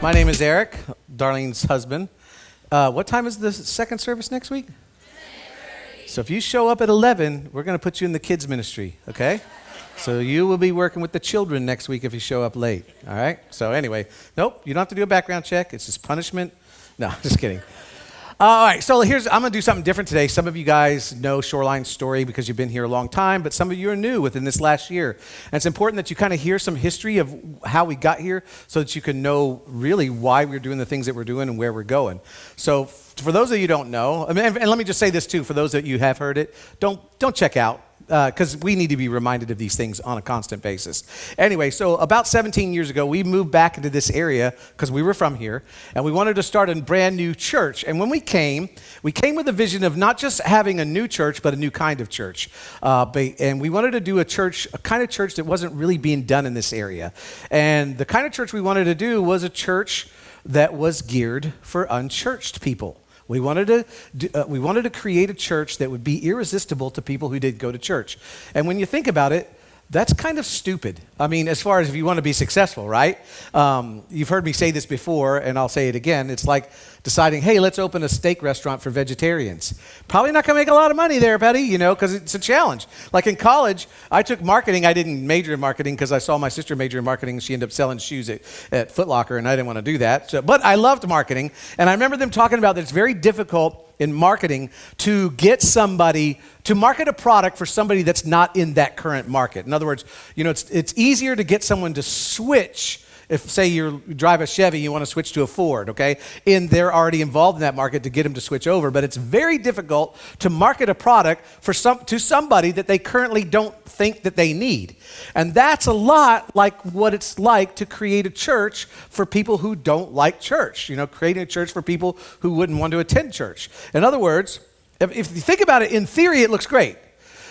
My name is Eric, Darlene's husband. What time is the second service next week? 10:30. So if you show up at 11, we're going to put you in the kids ministry, okay? So you will be working with the children next week if you show up late, all right? So anyway, nope, you don't have to do a background check. It's just punishment. No, just kidding. All right, so I'm going to do something different today. Some of you guys know Shoreline's story because you've been here a long time, but some of you are new within this last year. And it's important that you kind of hear some history of how we got here so that you can know really why we're doing the things that we're doing and where we're going. So for those of you who don't know, and let me just say this too, for those that you have heard it, don't check out. Because we need to be reminded of these things on a constant basis. Anyway, so about 17 years ago, we moved back into this area because we were from here, and we wanted to start a brand new church. And when we came with a vision of not just having a new church, but a new kind of church. And we wanted to do a kind of church that wasn't really being done in this area. And the kind of church we wanted to do was a church that was geared for unchurched people. We wanted to create a church that would be irresistible to people who did go to church. And when you think about it, that's kind of stupid. I mean, as far as if you want to be successful, right? You've heard me say this before, and I'll say it again. It's like deciding, hey, let's open a steak restaurant for vegetarians. Probably not going to make a lot of money there, Betty, because it's a challenge. Like in college, I took marketing. I didn't major in marketing because I saw my sister major in marketing. She ended up selling shoes at Foot Locker, and I didn't want to do that. But I loved marketing, and I remember them talking about that it's very difficult in marketing to get somebody to market a product for somebody that's not in that current market. In other words, it's easier to get someone to switch. If, say, you drive a Chevy, you want to switch to a Ford, okay? And they're already involved in that market to get them to switch over. But it's very difficult to market a product to somebody that they currently don't think that they need. And that's a lot like what it's like to create a church for people who don't like church. Creating a church for people who wouldn't want to attend church. In other words, if you think about it, in theory, it looks great.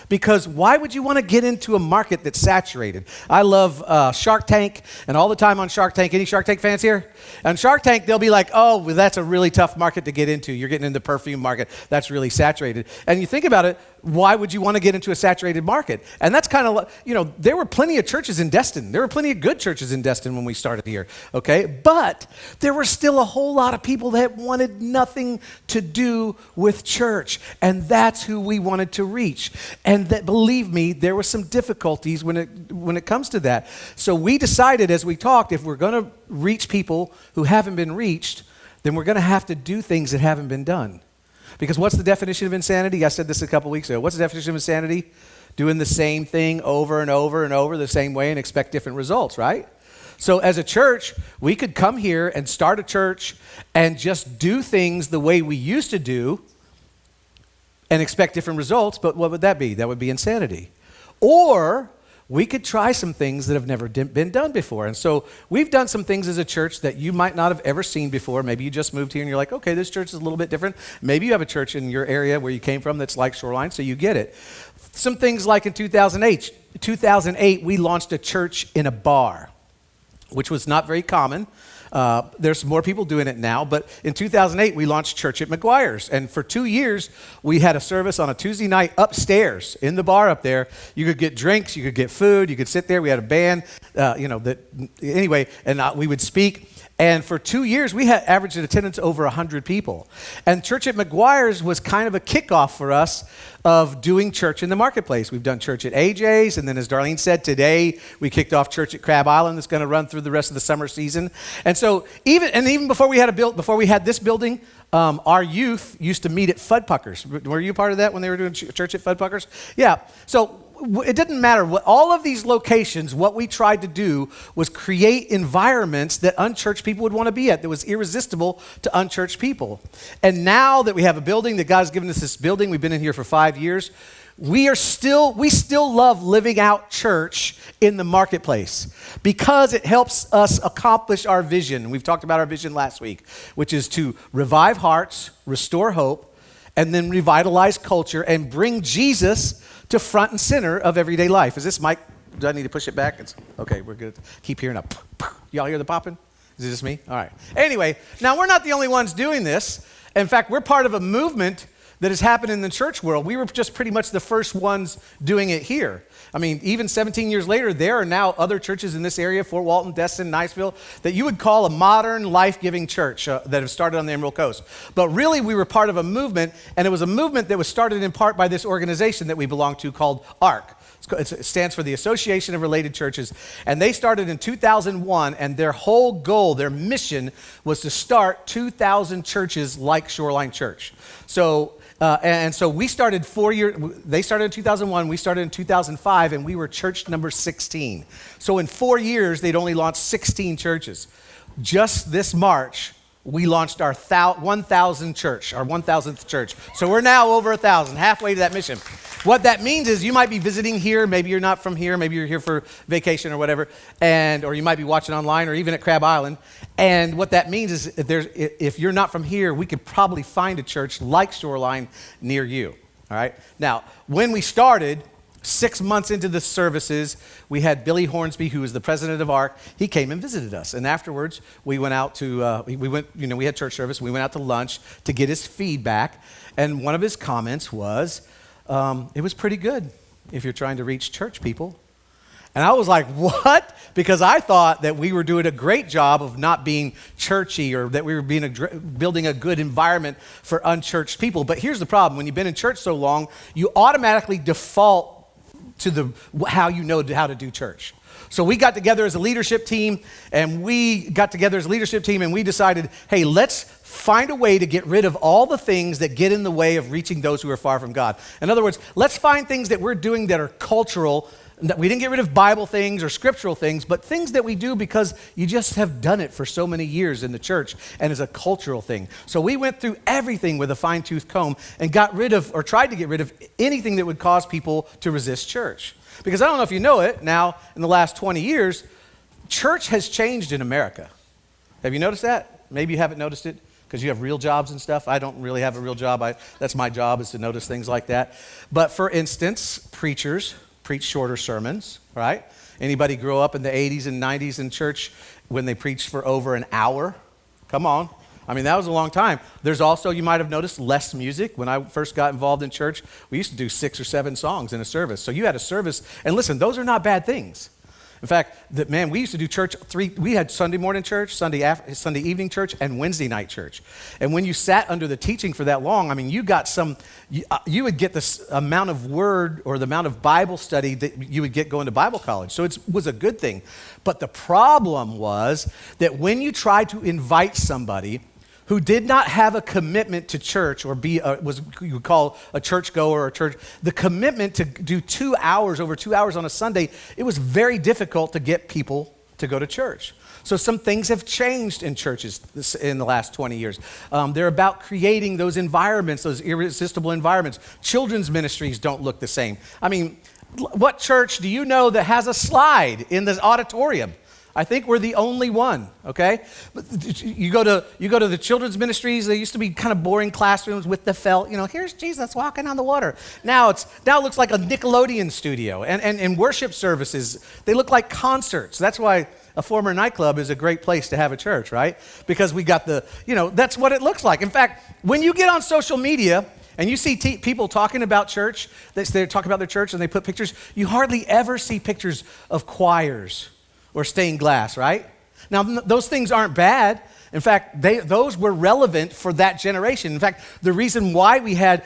Because why would you want to get into a market that's saturated? I love Shark Tank, and all the time on Shark Tank. Any Shark Tank fans here? On Shark Tank, they'll be like, oh, well, that's a really tough market to get into. You're getting into the perfume market. That's really saturated. And you think about it, why would you want to get into a saturated market? And that's kind of, there were plenty of churches in Destin. There were plenty of good churches in Destin when we started here, okay? But there were still a whole lot of people that wanted nothing to do with church. And that's who we wanted to reach. And that, believe me, there were some difficulties when it comes to that. So we decided as we talked, if we're going to reach people who haven't been reached, then we're going to have to do things that haven't been done. Because what's the definition of insanity? I said this a couple weeks ago. What's the definition of insanity? Doing the same thing over and over and over the same way and expect different results, right? So as a church, we could come here and start a church and just do things the way we used to do and expect different results, but what would that be? That would be insanity. Or we could try some things that have never been done before. And so we've done some things as a church that you might not have ever seen before. Maybe you just moved here and you're like, okay, this church is a little bit different. Maybe you have a church in your area where you came from that's like Shoreline, so you get it. Some things like in 2008, we launched a church in a bar, which was not very common. There's more people doing it now, but in 2008, we launched Church at McGuire's. And for 2 years, we had a service on a Tuesday night upstairs in the bar up there. You could get drinks, you could get food, you could sit there. We had a band, we would speak. And for 2 years, we had averaged attendance over 100 people. And Church at McGuire's was kind of a kickoff for us of doing church in the marketplace. We've done church at AJ's, and then as Darlene said, today we kicked off church at Crab Island that's going to run through the rest of the summer season. And so even before we had this building, our youth used to meet at Fuddpuckers. Were you part of that when they were doing church at Fuddpuckers? Yeah. So it didn't matter. All of these locations, what we tried to do was create environments that unchurched people would want to be at, that was irresistible to unchurched people. And now that we have a building, that God's given us this building, we've been in here for 5 years, we still love living out church in the marketplace because it helps us accomplish our vision. We've talked about our vision last week, which is to revive hearts, restore hope, and then revitalize culture and bring Jesus to front and center of everyday life. Is this mic? Do I need to push it back? Okay, we're good. Keep hearing up. Y'all hear the popping? Is it just me? All right. Anyway, now we're not the only ones doing this. In fact, we're part of a movement that has happened in the church world. We were just pretty much the first ones doing it here. I mean, even 17 years later, there are now other churches in this area, Fort Walton, Destin, Niceville, that you would call a modern, life-giving church that have started on the Emerald Coast. But really, we were part of a movement, and it was a movement that was started in part by this organization that we belong to called ARC. It stands for the Association of Related Churches. And they started in 2001, and their whole goal, their mission, was to start 2,000 churches like Shoreline Church. So we started they started in 2001, we started in 2005, and we were church number 16. So in 4 years, they'd only launched 16 churches. Just this March, we launched our 1,000th church, our 1,000th church. So we're now over 1,000, halfway to that mission. What that means is you might be visiting here, maybe you're not from here, maybe you're here for vacation or whatever, or you might be watching online or even at Crab Island. And what that means is if you're not from here, we could probably find a church like Shoreline near you, all right? Now, when we started, 6 months into the services, we had Billy Hornsby, who was the president of ARC. He came and visited us. And afterwards, we went out to, we had church service. We went out to lunch to get his feedback. And one of his comments was, it was pretty good if you're trying to reach church people. And I was like, what? Because I thought that we were doing a great job of not being churchy or that we were building a good environment for unchurched people. But here's the problem. When you've been in church so long, you automatically default to how you know how to do church. So we got together as a leadership team, and we decided, hey, let's find a way to get rid of all the things that get in the way of reaching those who are far from God. In other words, let's find things that we're doing that are cultural, that we didn't get rid of Bible things or scriptural things, but things that we do because you just have done it for so many years in the church and as a cultural thing. So we went through everything with a fine-tooth comb and tried to get rid of anything that would cause people to resist church. Because I don't know if you know it, now in the last 20 years, church has changed in America. Have you noticed that? Maybe you haven't noticed it because you have real jobs and stuff. I don't really have a real job. That's my job, is to notice things like that. But for instance, preachers preach shorter sermons, right? Anybody grow up in the 80s and 90s in church when they preached for over an hour? Come on. I mean, that was a long time. There's also, you might have noticed, less music. When I first got involved in church, we used to do 6 or 7 songs in a service. So you had a service, and listen, those are not bad things. In fact, we used to do church we had Sunday morning church, Sunday evening church, and Wednesday night church. And when you sat under the teaching for that long, I mean, you would get this amount of word or the amount of Bible study that you would get going to Bible college. So it was a good thing. But the problem was that when you tried to invite somebody who did not have a commitment to church or was you would call a churchgoer or church, the commitment to do 2 hours, over 2 hours on a Sunday, it was very difficult to get people to go to church. So some things have changed in churches in the last 20 years. They're about creating those environments, those irresistible environments. Children's ministries don't look the same. I mean, what church do you know that has a slide in the auditorium? I think we're the only one, okay? But you go to the children's ministries. They used to be kind of boring classrooms with the felt. Here's Jesus walking on the water. Now it looks like a Nickelodeon studio. And worship services, they look like concerts. That's why a former nightclub is a great place to have a church, right? Because we got that's what it looks like. In fact, when you get on social media and you see people talking about church, they talk about their church and they put pictures, you hardly ever see pictures of choirs or stained glass, right? Now, those things aren't bad. In fact, those were relevant for that generation. In fact, the reason why we had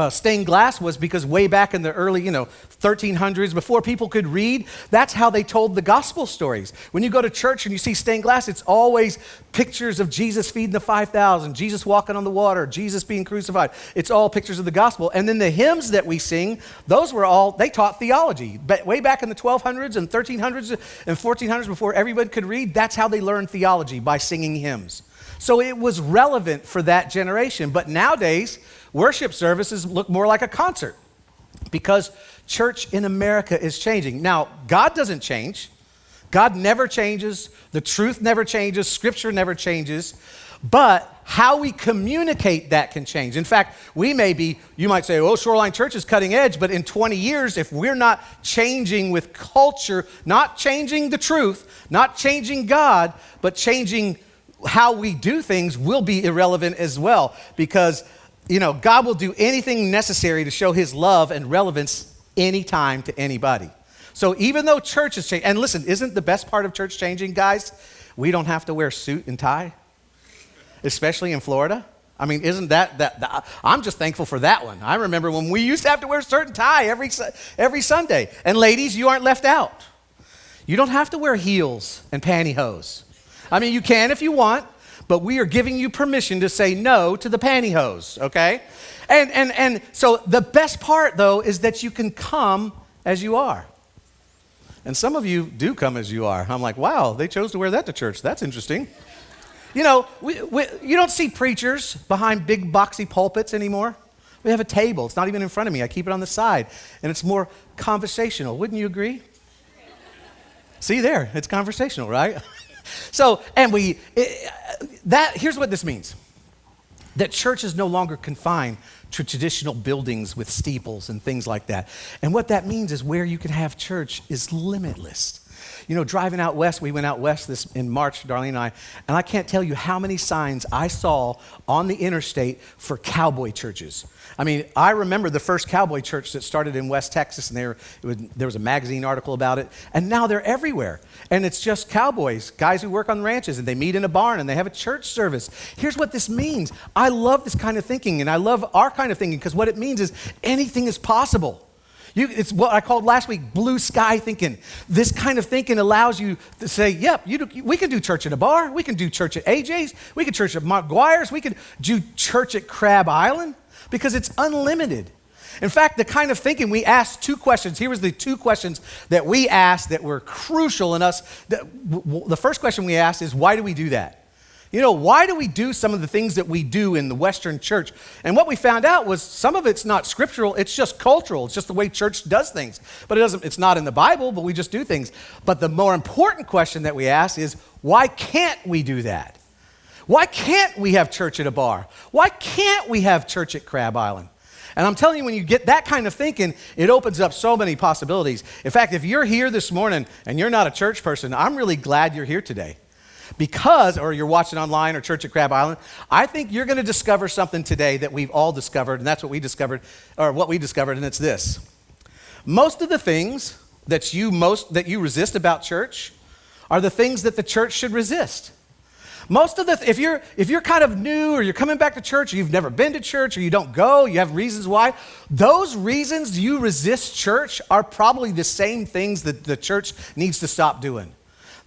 stained glass was because way back in the early, 1300s, before people could read, that's how they told the gospel stories. When you go to church and you see stained glass, it's always pictures of Jesus feeding the 5,000, Jesus walking on the water, Jesus being crucified. It's all pictures of the gospel. And then the hymns that we sing, they taught theology. But way back in the 1200s and 1300s and 1400s, before everybody could read, that's how they learned theology, by singing hymns. So it was relevant for that generation. But nowadays, worship services look more like a concert because church in America is changing. Now, God doesn't change. God never changes. The truth never changes. Scripture never changes. But how we communicate that can change. In fact, you might say, Shoreline Church is cutting edge, but in 20 years, if we're not changing with culture, not changing the truth, not changing God, but changing how we do things, will be irrelevant as well. Because God will do anything necessary to show his love and relevance anytime to anybody. So even though church is changing, and listen, isn't the best part of church changing, guys? We don't have to wear suit and tie, especially in Florida. I mean, isn't that I'm just thankful for that one. I remember when we used to have to wear a shirt and tie every Sunday. And ladies, you aren't left out. You don't have to wear heels and pantyhose. I mean, you can if you want, but we are giving you permission to say no to the pantyhose, okay? And so the best part, though, is that you can come as you are. And some of you do come as you are. I'm like, wow, they chose to wear that to church. That's interesting. You don't see preachers behind big boxy pulpits anymore. We have a table. It's not even in front of me. I keep it on the side. And it's more conversational. Wouldn't you agree? See there, it's conversational, right? So, here's what this means. That church is no longer confined to traditional buildings with steeples and things like that. And what that means is where you can have church is limitless. Driving out west, we went out west in March, Darlene and I can't tell you how many signs I saw on the interstate for cowboy churches. I mean, I remember the first cowboy church that started in West Texas, and there was a magazine article about it, and now they're everywhere. And it's just cowboys, guys who work on ranches, and they meet in a barn, and they have a church service. Here's what this means. I love this kind of thinking, and I love our kind of thinking, because what it means is anything is possible. It's what I called last week blue sky thinking. This kind of thinking allows you to say, yep, we can do church at a bar. We can do church at AJ's. We can church at McGuire's. We can do church at Crab Island because it's unlimited. In fact, the kind of thinking we asked 2 questions. Here was the 2 questions that we asked that were crucial in us. The first question we asked is, why do we do that? Why do we do some of the things that we do in the Western church? And what we found out was some of it's not scriptural, it's just cultural. It's just the way church does things. But it's not in the Bible, but we just do things. But the more important question that we ask is, why can't we do that? Why can't we have church at a bar? Why can't we have church at Crab Island? And I'm telling you, when you get that kind of thinking, it opens up so many possibilities. In fact, if you're here this morning and you're not a church person, I'm really glad you're here today. Or you're watching online or Church at Crab Island, I think you're going to discover something today that we've all discovered, and that's what we discovered, and it's this. Most of the things that you resist about church are the things that the church should resist. If you're kind of new, or you're coming back to church, or you've never been to church, or you don't go, you have reasons why, those reasons you resist church are probably the same things that the church needs to stop doing.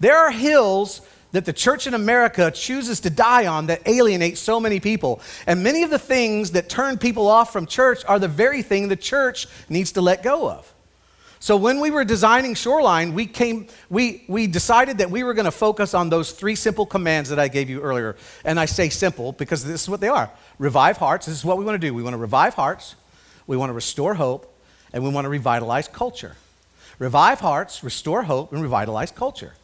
There are hills that the church in America chooses to die on that alienate so many people. And many of the things that turn people off from church are the very thing the church needs to let go of. So when we were designing Shoreline, we decided that we were going to focus on those 3 simple commands that I gave you earlier. And I say simple because this is what they are. Revive hearts. This is what we want to do. We want to revive hearts. We want to restore hope. And we want to revitalize culture. Revive hearts, restore hope, and revitalize culture.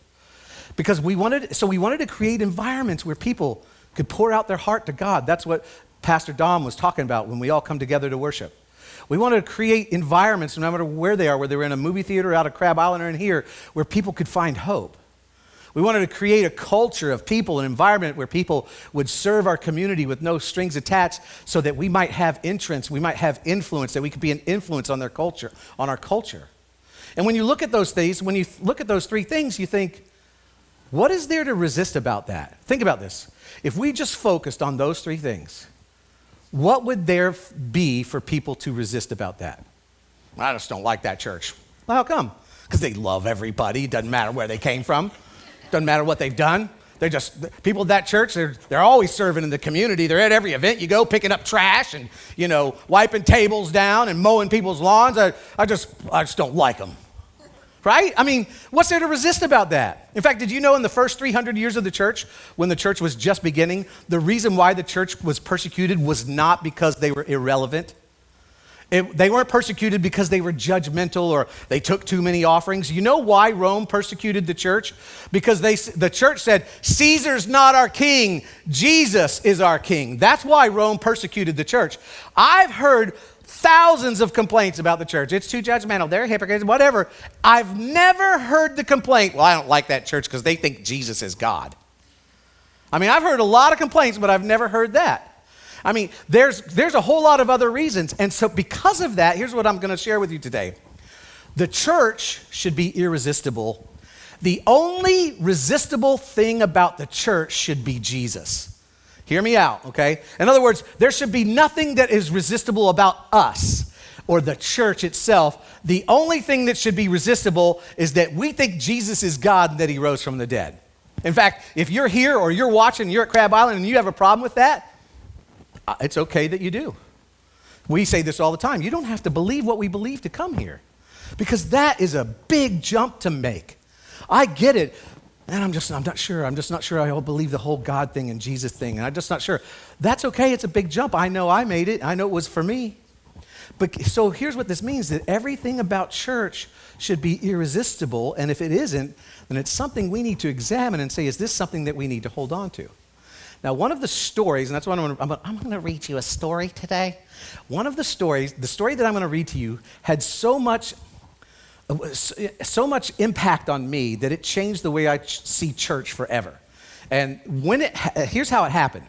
Because we wanted to create environments where people could pour out their heart to God. That's what Pastor Dom was talking about when we all come together to worship. We wanted to create environments, no matter where they are, whether they're in a movie theater out of Crab Island or in here, where people could find hope. We wanted to create a culture of people, an environment where people would serve our community with no strings attached, so that we might have entrance, we might have influence, that we could be an influence on their culture, on our culture. And when you look at those things, when you look at those 3 things, you think, what is there to resist about that? Think about this. If we just focused on those 3 things, what would there be for people to resist about that? I just don't like that church. Well, how come? Because they love everybody. It doesn't matter where they came from. Doesn't matter what they've done. They're just, people at that church, they're always serving in the community. They're at every event you go, picking up trash and, wiping tables down and mowing people's lawns. I just don't like them. Right? I mean, what's there to resist about that? In fact, did you know in the first 300 years of the church, when the church was just beginning, the reason why the church was persecuted was not because they were irrelevant. They weren't persecuted because they were judgmental or they took too many offerings. You know why Rome persecuted the church? Because the church said, Caesar's not our king, Jesus is our king. That's why Rome persecuted the church. I've heard thousands of complaints about the church. It's too judgmental. They're hypocrites, whatever. I've never heard the complaint, well, I don't like that church because they think Jesus is God. I mean, I've heard a lot of complaints, but I've never heard that. I mean, there's a whole lot of other reasons. And so because of that, here's what I'm going to share with you today. The church should be irresistible. The only resistible thing about the church should be Jesus. Hear me out, okay? In other words, there should be nothing that is resistible about us or the church itself. The only thing that should be resistible is that we think Jesus is God and that he rose from the dead. In fact, if you're here or you're watching, you're at Crab Island and you have a problem with that, it's okay that you do. We say this all the time. You don't have to believe what we believe to come here, because that is a big jump to make. I get it. And I'm not sure. I'm just not sure I believe the whole God thing and Jesus thing. And I'm just not sure. That's okay. It's a big jump. I know I made it. I know it was for me. But so here's what this means, that everything about church should be irresistible. And if it isn't, then it's something we need to examine and say, is this something that we need to hold on to? Now, one of the stories, and that's what I'm going to read you a story today. One of the stories, the story that I'm going to read to you, had so much impact on me that it changed the way I see church forever. And here's how it happened.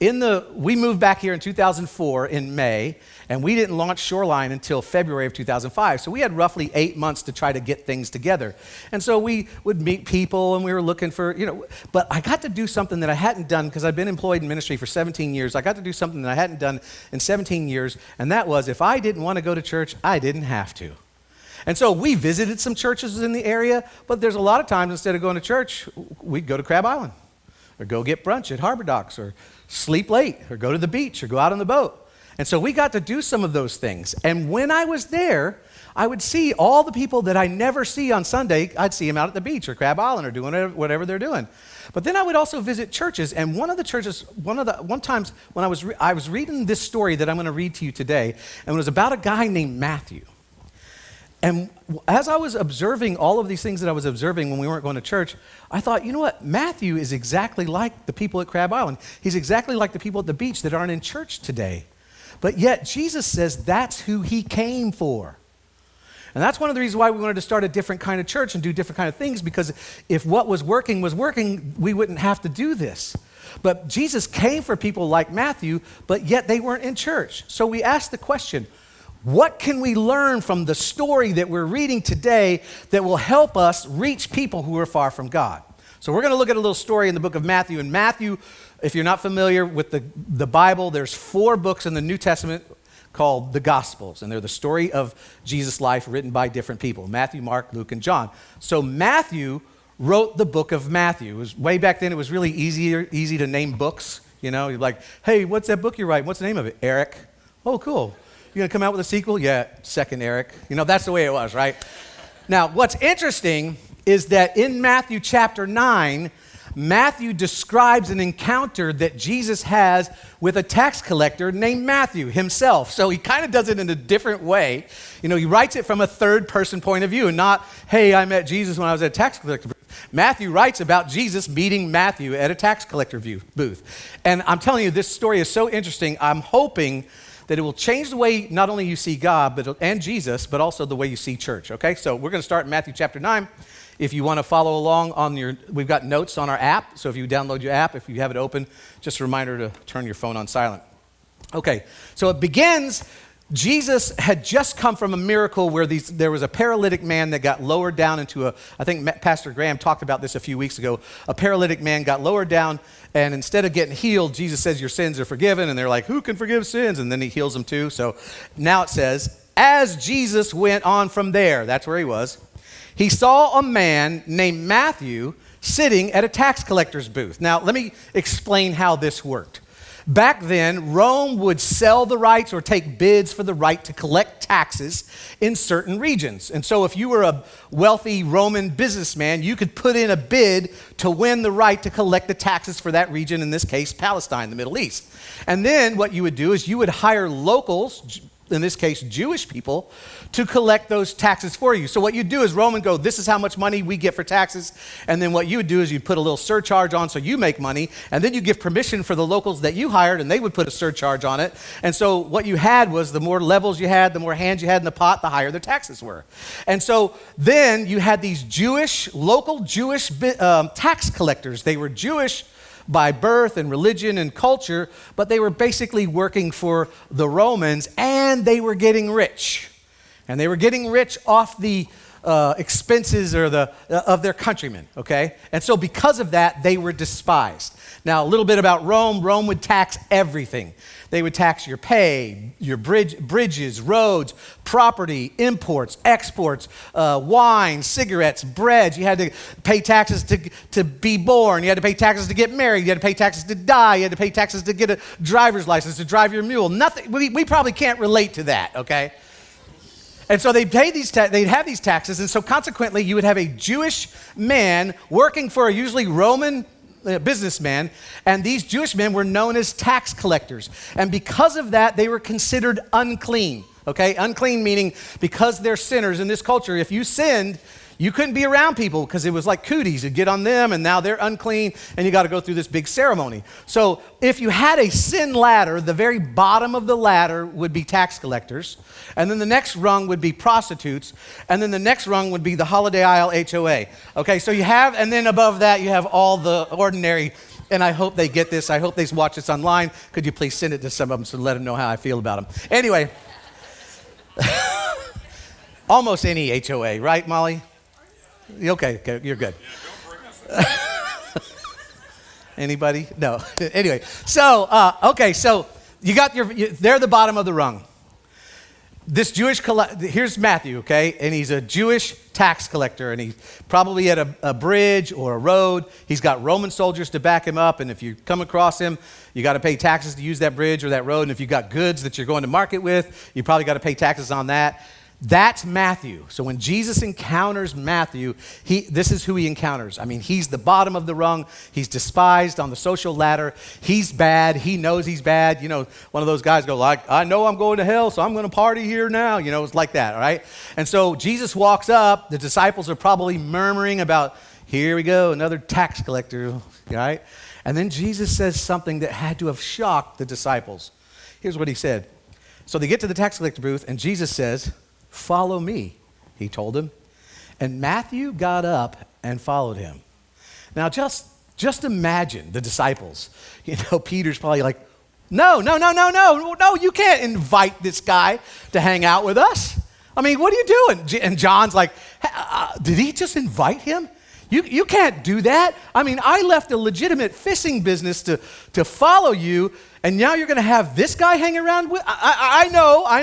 We moved back here in 2004 in May, and we didn't launch Shoreline until February of 2005. So we had roughly 8 months to try to get things together. And so we would meet people, and we were looking for, but I got to do something that I hadn't done because I've been employed in ministry for 17 years. I got to do something that I hadn't done in 17 years, and that was, if I didn't want to go to church, I didn't have to. And so we visited some churches in the area, but there's a lot of times instead of going to church, we'd go to Crab Island or go get brunch at Harbor Docks or sleep late or go to the beach or go out on the boat. And so we got to do some of those things. And when I was there, I would see all the people that I never see on Sunday. I'd see them out at the beach or Crab Island or doing whatever they're doing. But then I would also visit churches. And one time when I was reading this story that I'm going to read to you today, and it was about a guy named Matthew. And as I was observing all of these things that I was observing when we weren't going to church, I thought, you know what? Matthew is exactly like the people at Crab Island. He's exactly like the people at the beach that aren't in church today. But yet Jesus says that's who he came for. And that's one of the reasons why we wanted to start a different kind of church and do different kind of things, because if what was working, we wouldn't have to do this. But Jesus came for people like Matthew, but yet they weren't in church. So we asked the question, what can we learn from the story that we're reading today that will help us reach people who are far from God? So we're going to look at a little story in the book of Matthew. And Matthew, if you're not familiar with the Bible, there's 4 books in the New Testament called the Gospels. And they're the story of Jesus' life written by different people: Matthew, Mark, Luke, and John. So Matthew wrote the book of Matthew. It was way back then, it was really easy to name books. You're like, hey, what's that book you're writing? What's the name of it? Eric. Oh, cool. You gonna come out with a sequel? Yeah, second Eric. That's the way it was, right? Now, what's interesting is that in Matthew chapter 9, Matthew describes an encounter that Jesus has with a tax collector named Matthew himself. So he kind of does it in a different way. He writes it from a third person point of view, and not, hey, I met Jesus when I was at a tax collector booth. Matthew writes about Jesus meeting Matthew at a tax collector booth. And I'm telling you, this story is so interesting. I'm hoping that it will change the way not only you see God and Jesus, but also the way you see church, okay? So we're going to start in Matthew chapter 9. If you want to follow along we've got notes on our app, so if you download your app, if you have it open, just a reminder to turn your phone on silent. Okay, so it begins, Jesus had just come from a miracle where there was a paralytic man that got lowered down into I think Pastor Graham talked about this a few weeks ago. A paralytic man got lowered down, and instead of getting healed, Jesus says, your sins are forgiven. And they're like, who can forgive sins? And then he heals them too. So now it says, as Jesus went on from there, that's where he was, he saw a man named Matthew sitting at a tax collector's booth. Now, let me explain how this worked. Back then, Rome would sell the rights or take bids for the right to collect taxes in certain regions. And so if you were a wealthy Roman businessman, you could put in a bid to win the right to collect the taxes for that region, in this case, Palestine, the Middle East. And then what you would do is you would hire locals, in this case, Jewish people, to collect those taxes for you. So what you'd do is Rome would go, this is how much money we get for taxes. And then what you would do is you'd put a little surcharge on so you make money. And then you give permission for the locals that you hired, and they would put a surcharge on it. And so what you had was the more levels you had, the more hands you had in the pot, the higher the taxes were. And so then you had these local Jewish tax collectors. They were Jewish, by birth and religion and culture, but they were basically working for the Romans, and they were getting rich. And they were getting rich off the expenses or of their countrymen, okay? And so because of that, they were despised. Now, a little bit about Rome. Rome would tax everything. They would tax your pay, your bridges, roads, property, imports, exports, wine, cigarettes, bread. You had to pay taxes to be born. You had to pay taxes to get married. You had to pay taxes to die. You had to pay taxes to get a driver's license, to drive your mule. Nothing. We probably can't relate to that, okay? And so they'd have these taxes, and so consequently, you would have a Jewish man working for a usually Roman businessman, and these Jewish men were known as tax collectors. And because of that, they were considered unclean, okay? Unclean meaning because they're sinners in this culture. If you sinned, you couldn't be around people because it was like cooties. You'd get on them, and now they're unclean, and you got to go through this big ceremony. So if you had a sin ladder, the very bottom of the ladder would be tax collectors, and then the next rung would be prostitutes, and then the next rung would be the holiday aisle HOA. Okay, so you have, and then above that, you have all the ordinary, and I hope they get this. I hope they watch this online. Could you please send it to some of them so let them know how I feel about them? Anyway, almost any HOA, right, Molly? Okay, you're good. Anybody? No. Anyway, so so you got they're the bottom of the rung. This here's Matthew, okay, and he's a Jewish tax collector, and he's probably at a bridge or a road. He's got Roman soldiers to back him up, and if you come across him, you got to pay taxes to use that bridge or that road, and if you've got goods that you're going to market with, you probably got to pay taxes on that. That's Matthew. So when Jesus encounters Matthew, this is who he encounters. I mean, he's the bottom of the rung. He's despised on the social ladder. He's bad. He knows he's bad. You know, one of those guys go like, I know I'm going to hell, so I'm going to party here now. You know, it's like that, all right? And so Jesus walks up. The disciples are probably murmuring about, here we go, another tax collector, all right? And then Jesus says something that had to have shocked the disciples. Here's what he said. So they get to the tax collector booth, and Jesus says, follow me, he told him. And Matthew got up and followed him. Now, just imagine the disciples. You know, Peter's probably like, no, you can't invite this guy to hang out with us. I mean, what are you doing? And John's like, did he just invite him? You can't do that. I mean, I left a legitimate fishing business to follow you, and now you're going to have this guy hang around with? I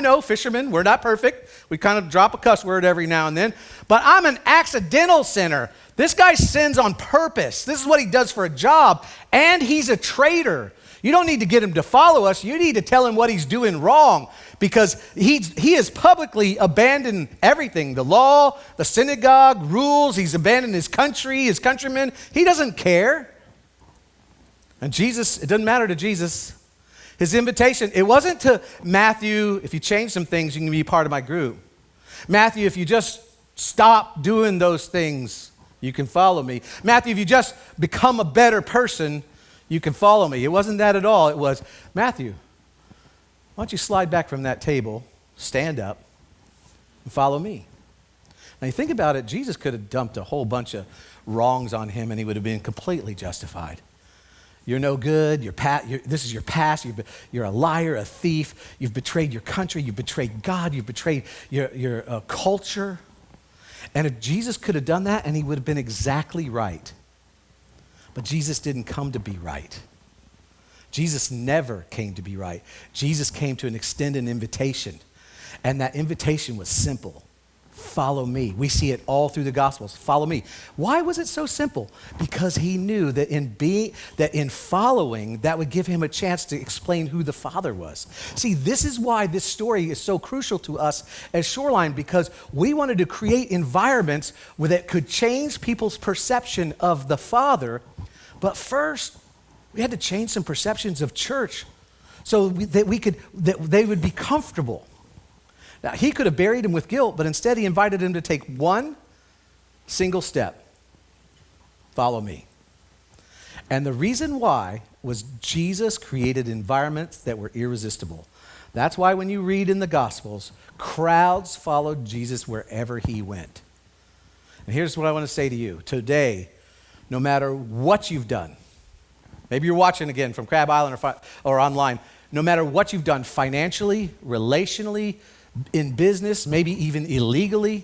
know, fishermen, we're not perfect. We kind of drop a cuss word every now and then, but I'm an accidental sinner. This guy sins on purpose. This is what he does for a job, and he's a traitor. You don't need to get him to follow us. You need to tell him what he's doing wrong, because he has publicly abandoned everything, the law, the synagogue, rules. He's abandoned his country, his countrymen. He doesn't care. And Jesus, it doesn't matter to Jesus. His invitation, it wasn't to Matthew, if you change some things, you can be part of my group. Matthew, if you just stop doing those things, you can follow me. Matthew, if you just become a better person, you can follow me. It wasn't that at all. It was, Matthew, why don't you slide back from that table, stand up, and follow me? Now you think about it, Jesus could have dumped a whole bunch of wrongs on him and he would have been completely justified. You're no good, this is your past, you're a liar, a thief, you've betrayed your country, you've betrayed God, you've betrayed your culture. And if Jesus could have done that, and he would have been exactly right. But Jesus didn't come to be right. Jesus never came to be right. Jesus came to extend an invitation. And that invitation was simple. Follow me. We see it all through the Gospels. Follow me. Why was it so simple? Because he knew that in following, that would give him a chance to explain who the Father was. See, this is why this story is so crucial to us as Shoreline, because we wanted to create environments that could change people's perception of the Father. But first, we had to change some perceptions of church so that they would be comfortable. Now, he could have buried him with guilt, but instead he invited him to take one single step. Follow me. And the reason why was Jesus created environments that were irresistible. That's why when you read in the Gospels, crowds followed Jesus wherever he went. And here's what I want to say to you. Today, no matter what you've done, maybe you're watching again from Crab Island or online, no matter what you've done financially, relationally, in business, maybe even illegally,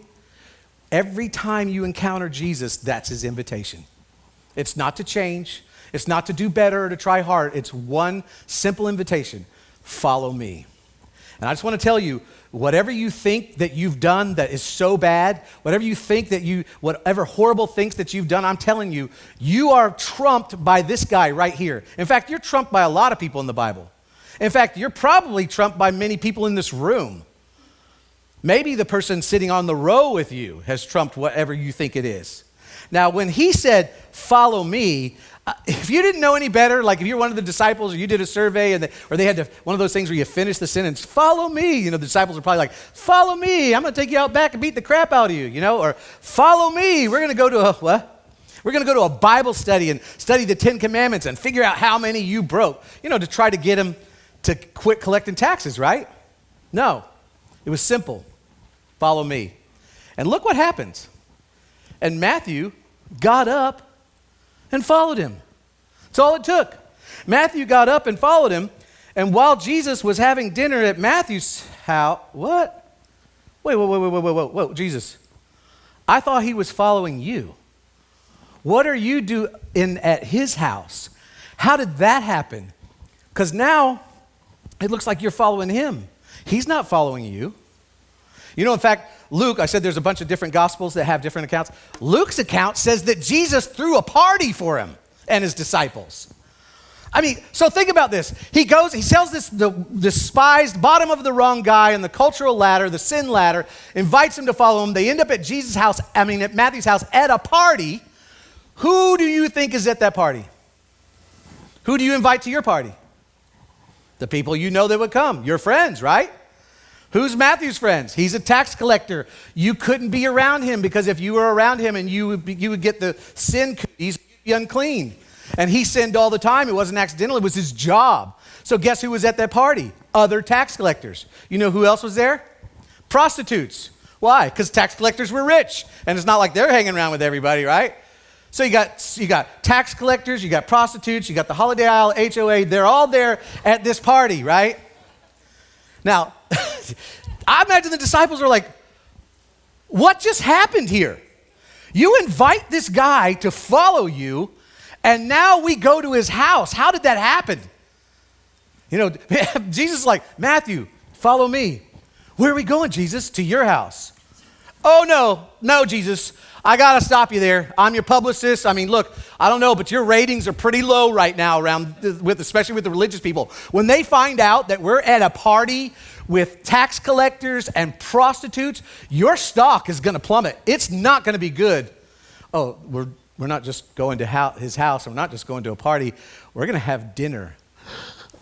every time you encounter Jesus, that's his invitation. It's not to change. It's not to do better or to try hard. It's one simple invitation: follow me. And I just want to tell you, whatever you think that you've done that is so bad, whatever horrible things that you've done, I'm telling you, you are trumped by this guy right here. In fact, you're trumped by a lot of people in the Bible. In fact, you're probably trumped by many people in this room. Maybe the person sitting on the row with you has trumped whatever you think it is. Now, when he said, follow me, if you didn't know any better, like if you're one of the disciples or you did a survey or they had one of those things where you finish the sentence, follow me, the disciples are probably like, follow me, I'm going to take you out back and beat the crap out of you, or follow me, we're going to go to We're going to go to a Bible study and study the 10 Commandments and figure out how many you broke, to try to get them to quit collecting taxes, right? No, it was simple. Follow me. And look what happens. And Matthew got up and followed him. That's all it took. Matthew got up and followed him. And while Jesus was having dinner at Matthew's house, what? Wait, Jesus. I thought he was following you. What are you doing at his house? How did that happen? Because now it looks like you're following him. He's not following you. In fact, Luke, I said there's a bunch of different gospels that have different accounts. Luke's account says that Jesus threw a party for him and his disciples. So think about this. He sells the despised bottom of the rung guy on the cultural ladder, the sin ladder, invites him to follow him. They end up at at Matthew's house at a party. Who do you think is at that party? Who do you invite to your party? The people you know that would come, your friends, right? Who's Matthew's friends? He's a tax collector. You couldn't be around him because if you were around him and you would get the sin cooties, you'd be unclean. And he sinned all the time. It wasn't accidental. It was his job. So guess who was at that party? Other tax collectors. You know who else was there? Prostitutes. Why? Because tax collectors were rich. And it's not like they're hanging around with everybody, right? So you got tax collectors, you got prostitutes, you got the Holiday Isle, HOA. They're all there at this party, right? Now, I imagine the disciples are like, what just happened here? You invite this guy to follow you, and now we go to his house. How did that happen? Jesus is like, Matthew, follow me. Where are we going, Jesus? To your house. Oh, no, Jesus. I got to stop you there. I'm your publicist. Look, I don't know, but your ratings are pretty low right now especially with the religious people. When they find out that we're at a party with tax collectors and prostitutes, your stock is going to plummet. It's not going to be good. Oh, we're not just going to his house. We're not just going to a party. We're going to have dinner.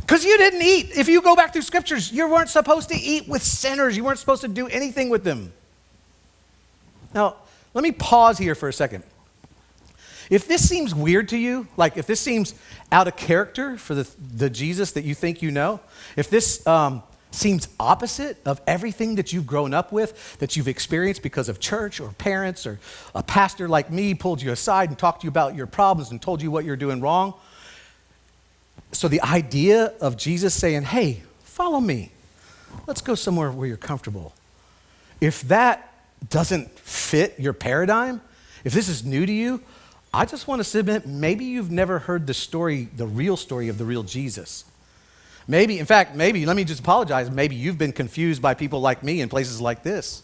Because you didn't eat. If you go back through scriptures, you weren't supposed to eat with sinners. You weren't supposed to do anything with them. Now, let me pause here for a second. If this seems weird to you, like if this seems out of character for the Jesus that you think you know, if this seems opposite of everything that you've grown up with, that you've experienced because of church or parents or a pastor like me pulled you aside and talked to you about your problems and told you what you're doing wrong. So the idea of Jesus saying, hey, follow me. Let's go somewhere where you're comfortable. If that doesn't fit your paradigm, if this is new to you, I just want to submit, maybe you've never heard the real story of the real Jesus. Maybe, let me just apologize, maybe you've been confused by people like me in places like this.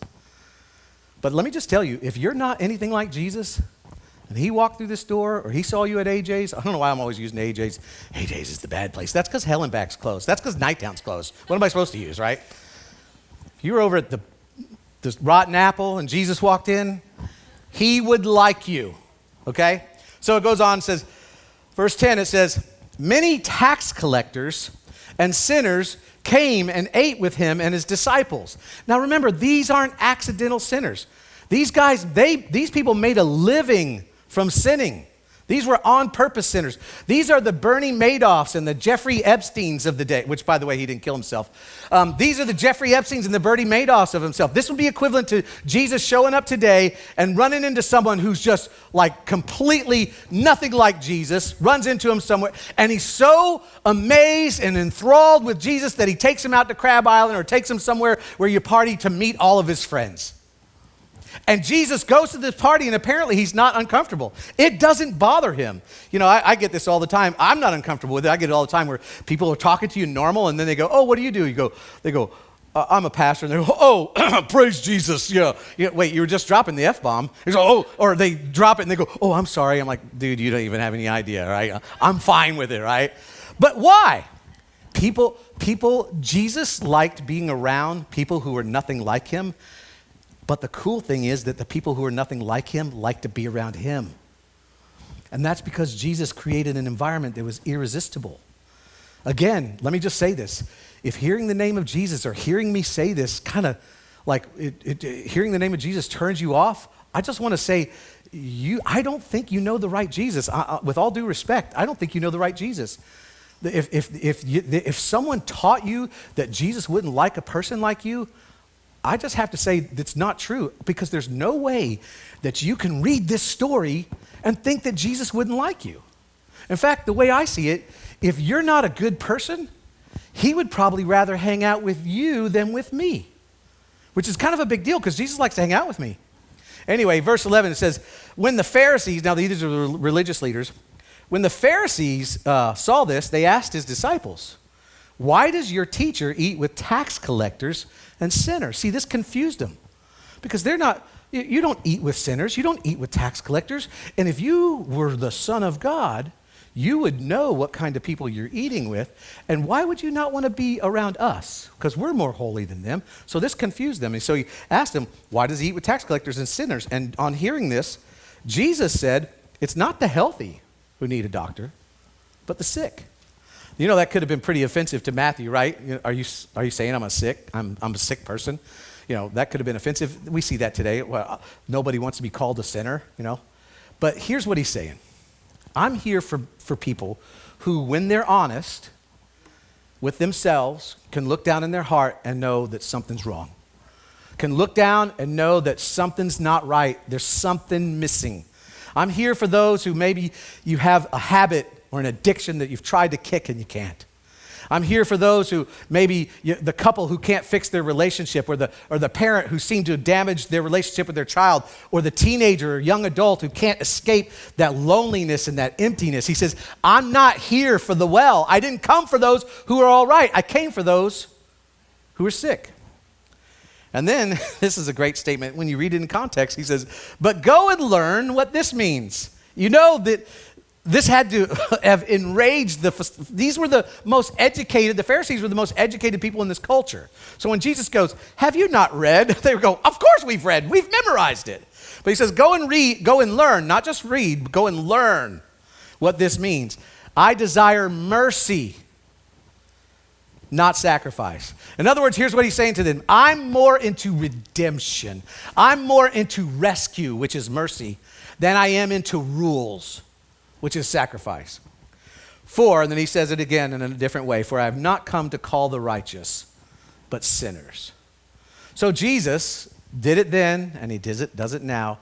But let me just tell you, if you're not anything like Jesus, and he walked through this door, or he saw you at AJ's, I don't know why I'm always using AJ's. AJ's is the bad place. That's because Hellenbach's closed. That's because Nighttown's closed. What am I supposed to use, right? If you were over at the Rotten Apple and Jesus walked in, he would like you, okay? So it goes on and says, verse 10, it says, many tax collectors and sinners came and ate with him and his disciples. Now remember, these aren't accidental sinners. These guys, these people made a living from sinning. These were on-purpose sinners. These are the Bernie Madoffs and the Jeffrey Epsteins of the day, which, by the way, he didn't kill himself. These are the Jeffrey Epsteins and the Bernie Madoffs of himself. This would be equivalent to Jesus showing up today and running into someone who's just like completely nothing like Jesus, runs into him somewhere, and he's so amazed and enthralled with Jesus that he takes him out to Crab Island or takes him somewhere where you party to meet all of his friends. And Jesus goes to this party, and apparently he's not uncomfortable. It doesn't bother him. You know, I get this all the time. I'm not uncomfortable with it. I get it all the time where people are talking to you normal, and then they go, oh, what do you do? They go, I'm a pastor. And they go, oh, praise Jesus. Yeah. Wait, you were just dropping the F-bomb. They go, oh, or they drop it, and they go, oh, I'm sorry. I'm like, dude, you don't even have any idea, right? I'm fine with it, right? But why? Jesus liked being around people who were nothing like him. But the cool thing is that the people who are nothing like him like to be around him. And that's because Jesus created an environment that was irresistible. Again, let me just say this. If hearing the name of Jesus or hearing me say this kind of like hearing the name of Jesus turns you off, I just want to say, I don't think you know the right Jesus. With all due respect, I don't think you know the right Jesus. If someone taught you that Jesus wouldn't like a person like you, I just have to say that's not true, because there's no way that you can read this story and think that Jesus wouldn't like you. In fact, the way I see it, if you're not a good person, he would probably rather hang out with you than with me, which is kind of a big deal because Jesus likes to hang out with me. Anyway, verse 11, it says, when the Pharisees, now these are the religious leaders, when the Pharisees saw this, they asked his disciples, why does your teacher eat with tax collectors and sinners? See, this confused them because you don't eat with sinners. You don't eat with tax collectors. And if you were the Son of God, you would know what kind of people you're eating with. And why would you not want to be around us? Because we're more holy than them. So this confused them. And so he asked them, why does he eat with tax collectors and sinners? And on hearing this, Jesus said, it's not the healthy who need a doctor, but the sick. You know, that could have been pretty offensive to Matthew, right? Are you saying I'm a sick person? You know, that could have been offensive. We see that today. Well, nobody wants to be called a sinner, you know. But here's what he's saying. I'm here for people who, when they're honest with themselves, can look down in their heart and know that something's wrong. Can look down and know that something's not right. There's something missing. I'm here for those who maybe you have a habit or an addiction that you've tried to kick and you can't. I'm here for those who maybe the couple who can't fix their relationship, or the parent who seemed to damage their relationship with their child, or the teenager or young adult who can't escape that loneliness and that emptiness. He says, I'm not here for the well. I didn't come for those who are all right. I came for those who are sick. And then, this is a great statement. When you read it in context, he says, but go and learn what this means. You know that this had to have enraged these were the most educated, the Pharisees were the most educated people in this culture. So when Jesus goes, have you not read? They go, of course we've read, we've memorized it. But he says, go and read, go and learn, not just read, but go and learn what this means. I desire mercy, not sacrifice. In other words, here's what he's saying to them. I'm more into redemption. I'm more into rescue, which is mercy, than I am into rules, which is sacrifice. And then he says it again in a different way, for I have not come to call the righteous, but sinners. So Jesus did it then, and he does it now,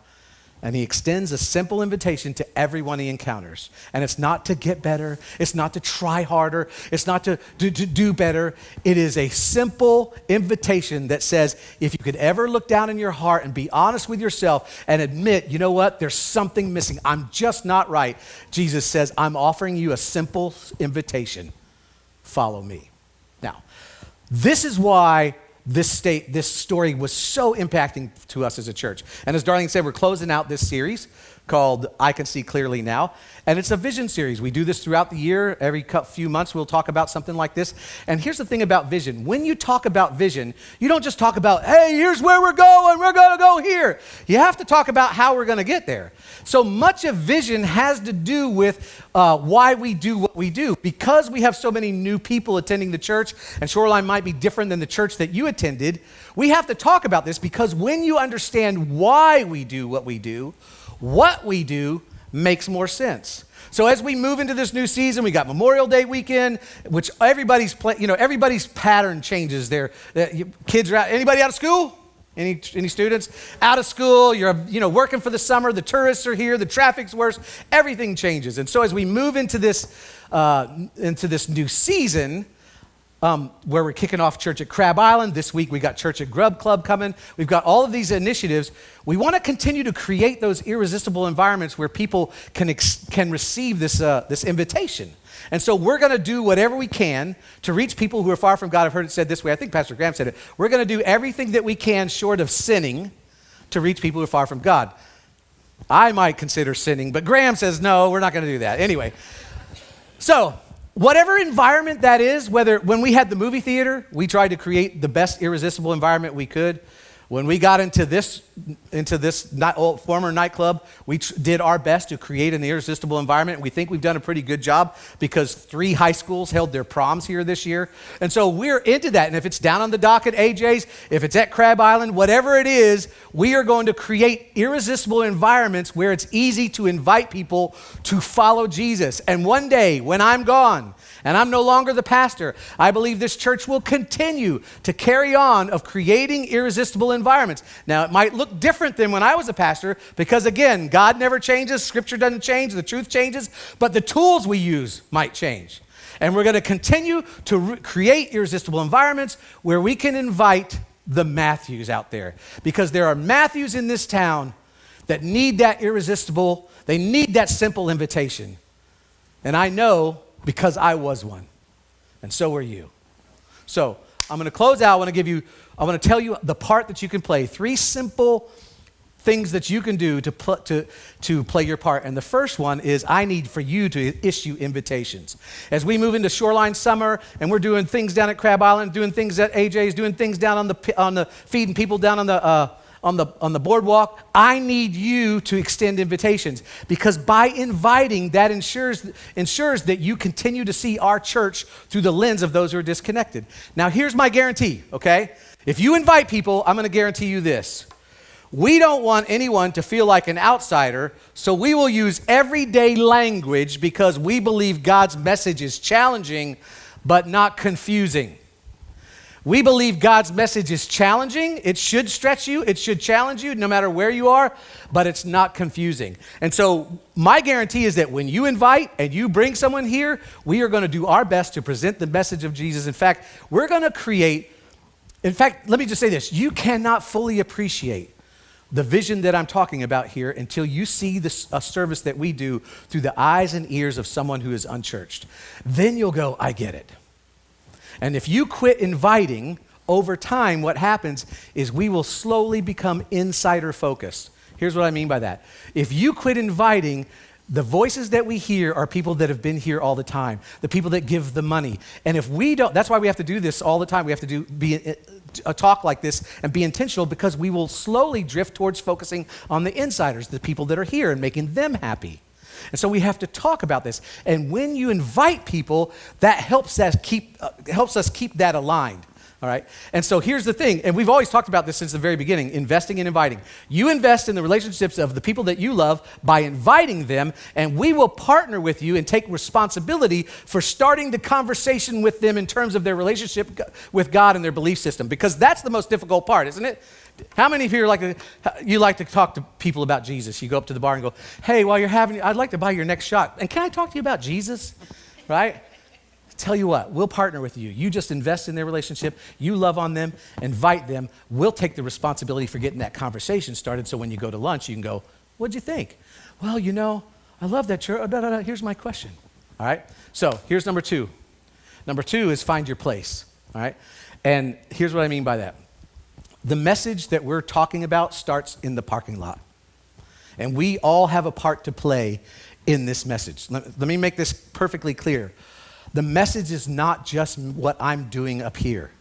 and he extends a simple invitation to everyone he encounters. And it's not to get better, it's not to try harder, it's not to do better. It is a simple invitation that says, if you could ever look down in your heart and be honest with yourself and admit, you know what, there's something missing, I'm just not right. Jesus says, I'm offering you a simple invitation. Follow me. Now, this is why this story was so impacting to us as a church. And as Darlene said, we're closing out this series called I Can See Clearly Now. And it's a vision series. We do this throughout the year. Every few months we'll talk about something like this. And here's the thing about vision. When you talk about vision, you don't just talk about, hey, here's where we're going to go here. You have to talk about how we're going to get there. So much of vision has to do with why we do what we do. Because we have so many new people attending the church, and Shoreline might be different than the church that you attended, we have to talk about this, because when you understand why we do what we do makes more sense. So as we move into this new season, we got Memorial Day weekend, which everybody's pattern changes there. Kids are out. Anybody out of school? Any students out of school? You're working for the summer. The tourists are here. The traffic's worse. Everything changes. And so as we move into this new season, where we're kicking off church at Crab Island. This week we got church at Grub Club coming. We've got all of these initiatives. We want to continue to create those irresistible environments where people can receive this invitation. And so we're going to do whatever we can to reach people who are far from God. I've heard it said this way. I think Pastor Graham said it. We're going to do everything that we can short of sinning to reach people who are far from God. I might consider sinning, but Graham says, no, we're not going to do that. Anyway, so whatever environment that is, when we had the movie theater, we tried to create the best irresistible environment we could. When we got into this former nightclub, we did our best to create an irresistible environment. We think we've done a pretty good job because 3 high schools held their proms here this year. And so we're into that. And if it's down on the dock at AJ's, if it's at Crab Island, whatever it is, we are going to create irresistible environments where it's easy to invite people to follow Jesus. And one day when I'm gone, and I'm no longer the pastor, I believe this church will continue to carry on of creating irresistible environments. Now, it might look different than when I was a pastor because, again, God never changes, Scripture doesn't change, the truth changes, but the tools we use might change. And we're going to continue to create irresistible environments where we can invite the Matthews out there, because there are Matthews in this town that need that irresistible, they need that simple invitation. And I know because I was one, and so are you. So I'm going to close out. I want to tell you the part that you can play. 3 simple things that you can do to play your part. And the first one is I need for you to issue invitations. As we move into Shoreline Summer, and we're doing things down at Crab Island, doing things at AJ's, doing things down on the feeding people down on the boardwalk, I need you to extend invitations, because by inviting, that ensures that you continue to see our church through the lens of those who are disconnected. Now, here's my guarantee, okay? If you invite people, I'm going to guarantee you this. We don't want anyone to feel like an outsider, so we will use everyday language because we believe God's message is challenging but not confusing. We believe God's message is challenging. It should stretch you. It should challenge you no matter where you are, but it's not confusing. And so my guarantee is that when you invite and you bring someone here, we are going to do our best to present the message of Jesus. In fact, let me just say this. You cannot fully appreciate the vision that I'm talking about here until you see a service that we do through the eyes and ears of someone who is unchurched. Then you'll go, I get it. And if you quit inviting, over time, what happens is we will slowly become insider focused. Here's what I mean by that. If you quit inviting, the voices that we hear are people that have been here all the time, the people that give the money. And if we don't, that's why we have to do this all the time. We have to be a talk like this and be intentional, because we will slowly drift towards focusing on the insiders, the people that are here, and making them happy. And so we have to talk about this. And when you invite people, that helps us keep that aligned. All right? And so here's the thing, and we've always talked about this since the very beginning, investing and inviting. You invest in the relationships of the people that you love by inviting them, and we will partner with you and take responsibility for starting the conversation with them in terms of their relationship with God and their belief system, because that's the most difficult part, isn't it? How many of you like to talk to people about Jesus? You go up to the bar and go, hey, I'd like to buy your next shot. And can I talk to you about Jesus? Right? Tell you what, we'll partner with you. You just invest in their relationship. You love on them, invite them. We'll take the responsibility for getting that conversation started, so when you go to lunch, you can go, what'd you think? Well, I love that church. Here's my question. All right? So here's number 2. Number 2 is find your place. All right? And here's what I mean by that. The message that we're talking about starts in the parking lot. And we all have a part to play in this message. Let me make this perfectly clear. The message is not just what I'm doing up here.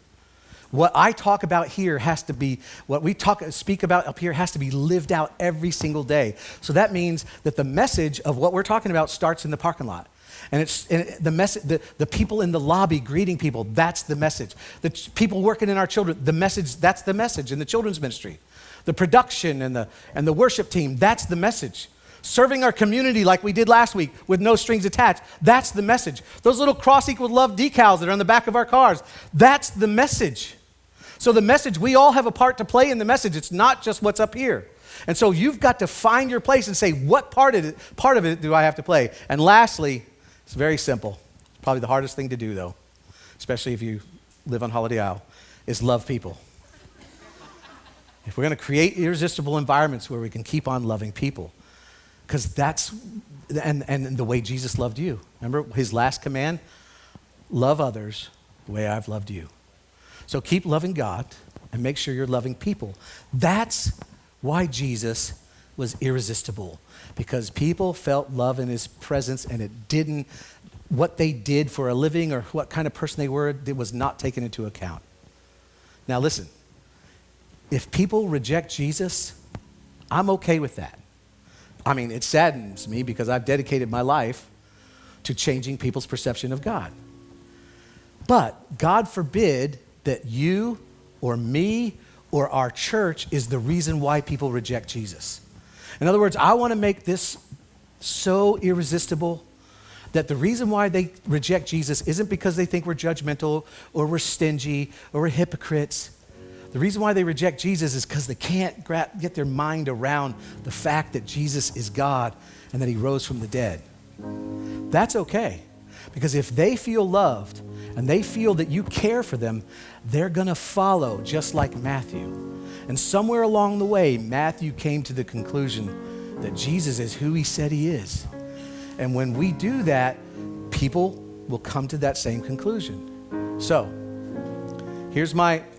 What I talk about here has to be, what we speak about up here has to be lived out every single day. So that means that the message of what we're talking about starts in the parking lot. And the people in the lobby greeting people, that's the message. The people working in our children, that's the message in the children's ministry. The production and the worship team, that's the message. Serving our community like we did last week with no strings attached. That's the message. Those little cross equals love decals that are on the back of our cars. That's the message. So the message, we all have a part to play in the message. It's not just what's up here. And so you've got to find your place and say, what part of it do I have to play? And lastly, it's very simple. Probably the hardest thing to do, though, especially if you live on Holiday Isle, is love people. If we're going to create irresistible environments where we can keep on loving people, because that's, and the way Jesus loved you. Remember his last command? Love others the way I've loved you. So keep loving God and make sure you're loving people. That's why Jesus was irresistible, because people felt love in his presence, and it didn't, what they did for a living or what kind of person they were, it was not taken into account. Now listen, if people reject Jesus, I'm okay with that. I mean, it saddens me because I've dedicated my life to changing people's perception of God. But God forbid that you or me or our church is the reason why people reject Jesus. In other words, I want to make this so irresistible that the reason why they reject Jesus isn't because they think we're judgmental or we're stingy or we're hypocrites. The reason why they reject Jesus is because they can't get their mind around the fact that Jesus is God and that he rose from the dead. That's okay, because if they feel loved and they feel that you care for them, they're going to follow just like Matthew. And somewhere along the way, Matthew came to the conclusion that Jesus is who he said he is. And when we do that, people will come to that same conclusion. So,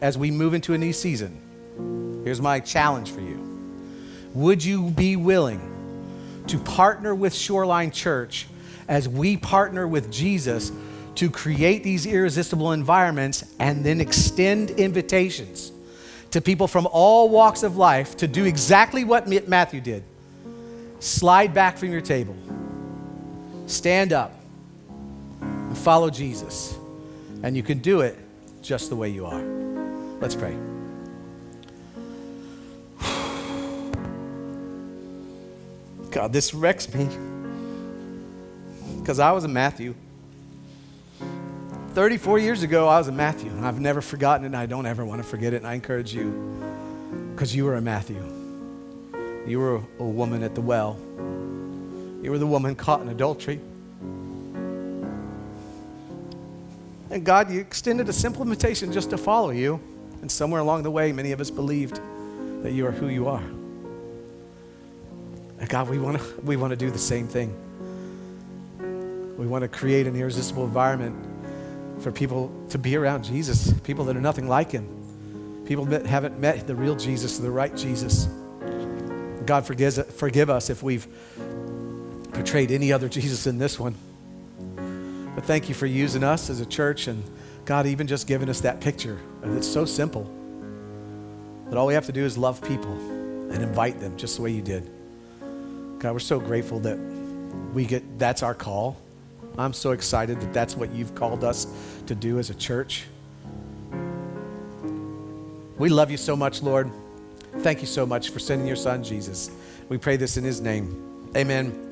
as we move into a new season, here's my challenge for you. Would you be willing to partner with Shoreline Church as we partner with Jesus to create these irresistible environments and then extend invitations to people from all walks of life to do exactly what Matthew did? Slide back from your table, stand up, and follow Jesus. And you can do it just the way you are. Let's pray. God, this wrecks me because I was a Matthew. 34 years ago, I was a Matthew, and I've never forgotten it, and I don't ever want to forget it, and I encourage you, because you were a Matthew. You were a woman at the well. You were the woman caught in adultery. And God, you extended a simple invitation just to follow you, and somewhere along the way, many of us believed that you are who you are. And God, we want to do the same thing. We want to create an irresistible environment for people to be around Jesus, people that are nothing like him, people that haven't met the real Jesus, the right Jesus. God, forgive us if we've portrayed any other Jesus in this one. But thank you for using us as a church, and God, even just giving us that picture. And it's so simple that all we have to do is love people and invite them just the way you did. God, we're so grateful that that's our call. I'm so excited that that's what you've called us to do as a church. We love you so much, Lord. Thank you so much for sending your son, Jesus. We pray this in his name. Amen.